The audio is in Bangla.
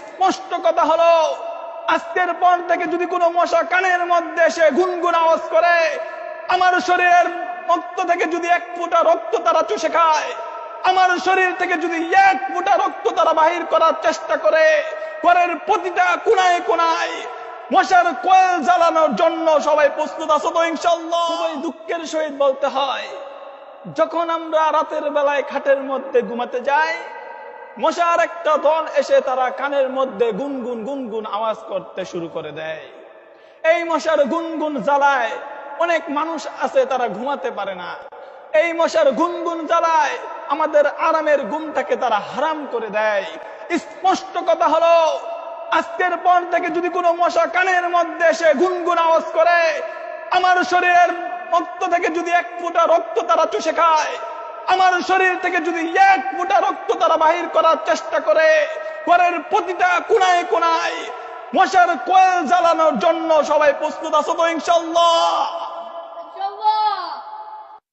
স্পষ্ট কথা হলো, আজকের পর থেকে যদি কোনো মশা কানের মধ্যে এসে গুনগুন আওয়াজ করে, আমার শরীরের রক্ত থেকে যদি এক ফোঁটা রক্ত তারা চুষে খায়, আমার শরীর থেকে যদি এক ফোঁটা রক্ত তারা বাহির করার চেষ্টা করে, ঘরের প্রতিটা কোনায় কোনায় মশার কয়েল জ্বালানোর জন্য সবাই প্রস্তুত আছো তো ইনশাআল্লাহ? খুবই দুঃখের সহিত বলতে হয়, যখন আমরা রাতের বেলায় খাটের মধ্যে ঘুমাতে যাই, মশার একটা দল এসে তারা কানের মধ্যে গুনগুন গুনগুন আওয়াজ করতে শুরু করে দেয়। এই মশার গুনগুন জ্বালায় অনেক মানুষ আছে তারা ঘুমাতে পারে না। এই মশার গুনগুন জ্বালায় আমাদের আরামের ঘুমটাকে তারা হারাম করে দেয়। স্পষ্ট কথা হলো, আজকের পর থেকে যদি কোনো মশা কানের মধ্যে এসে গুনগুন আওয়াজ করে, আমার শরীরের রক্ত থেকে যদি এক ফোঁটা রক্ত তারা চুষে খায়, আমার শরীর থেকে যদি এক ফোঁটা রক্ত তারা বাহির করার চেষ্টা করে, ঘরের প্রতিটা কোনায় কোনায় মশার কয়েল জ্বালানোর জন্য সবাই প্রস্তুত আছো তো ইনশাআল্লাহ?